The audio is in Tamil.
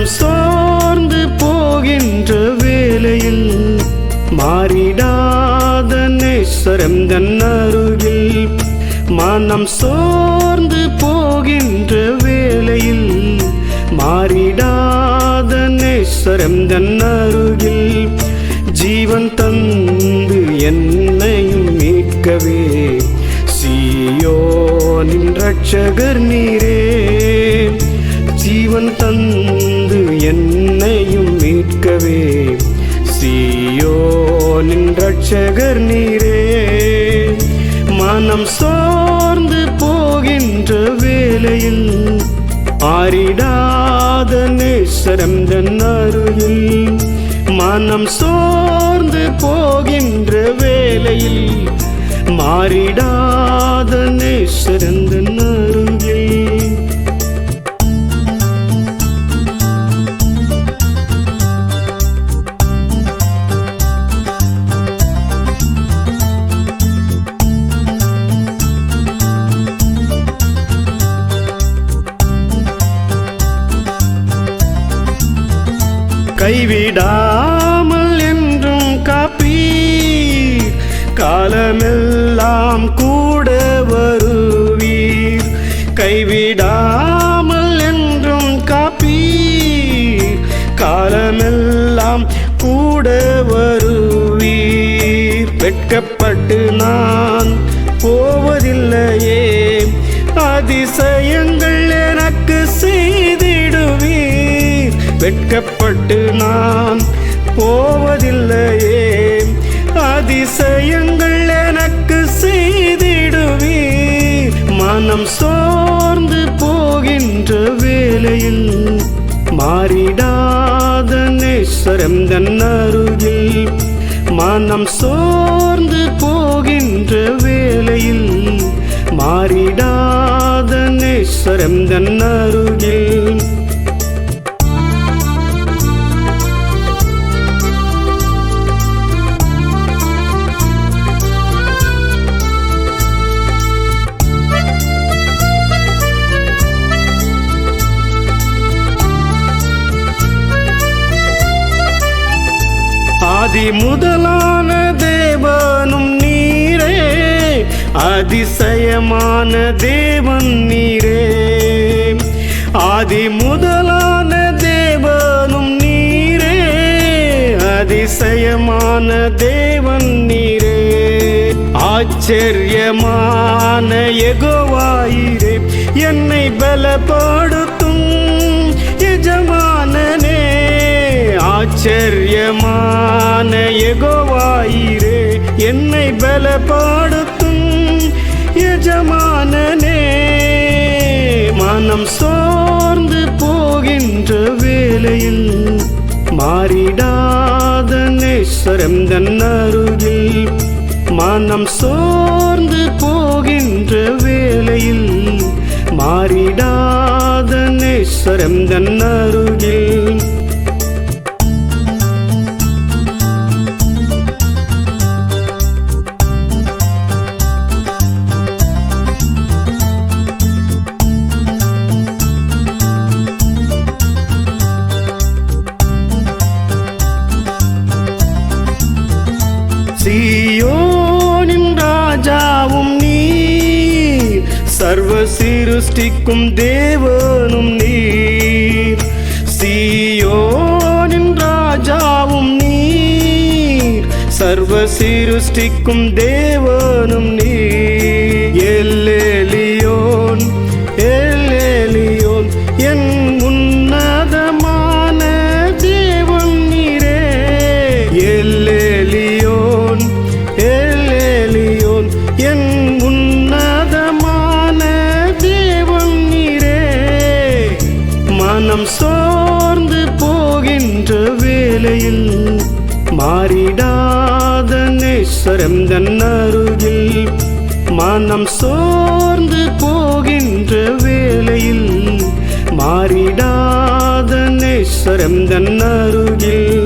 மனம் சோர்ந்து போகின்ற வேளையில் மாறிடாத நேசரம் தன் அருகில். மனம் சோர்ந்து போகின்ற வேளையில் மாறிடாத நேசரம் தன் அருகில். ஜீவன் தந்து என்னையும் மீட்கவே சீயோனின் இரட்சகர் நீரே. ஜீவன் தந்து என்னையும் மீட்கவே சீயோனின் இரட்சகர் நீரே. மனம் சோர்ந்து போகின்ற வேளையில் மாறிடாத நேசரம் தன் அருகில். மனம் சோர்ந்து போகின்ற வேளையில் மாறிடாத நேசரம் தன் அருகில். கைவிடாமல் என்றும் காப்பீர், காலமெல்லாம் கூட வருவீர். கைவிடாமல் என்றும் காப்பீர், காலமெல்லாம் கூட வருவீர். வெட்கப்பட்டு நான் போவதில்லையே, அதிசயங்கள் எனக்கு செய்திடுவீர். வெட்கப்பட்டு நான் போவதில்லையே, அதிசயங்கள் எனக்கு செய்திடுவீர். மனம் சோர்ந்து போகின்ற வேளையில் மாறிடாத நேசரம் தன் அருகில். மனம் சோர்ந்து போகின்ற வேளையில் மாறிடாத நேசரம் தன் அருகில். ஆதி முதலான தேவனும் நீரே, அதிசயமான தேவன் நீரே. ஆதி முதலான தேவனும் நீரே, அதிசயமான தேவன் நீரே. ஆச்சரியமான யெகோவாயிரே, என்னை பலப்படுத்தும் எஜமானனே. ஆச்சரியமான யெகோவாயிரே, என்னை பலப்படுத்தும் எஜமானனே. மனம் சோர்ந்து போகின்ற வேளையில் மாறிடாத நேசரம் தன் அருகில். மனம் சோர்ந்து போகின்ற வேளையில் மாறிடாத நேசரம் தன் அருகில். சீயோனின் ராஜாவும் நீர், சர்வ சிருஷ்டிக்கும் தேவனும் நீர். சீயோனின் ராஜாவும் நீர், சர்வ சிருஷ்டிக்கும் தேவனும் நீர். எல்லேலியோன் எல்லேலியோன், என் உன்னதமான தேவன் நீரே. எல்லேலியோன் எல்லேலியோன், என் உன்னதமான தேவன் நீரே. மனம் சோர்ந்து போகின்ற வேளையில் மாறிடாத நேசரம் தன் அருகில். மனம் சோர்ந்து போகின்ற வேளையில் மாறிடாத நேசரம் தன் அருகில்.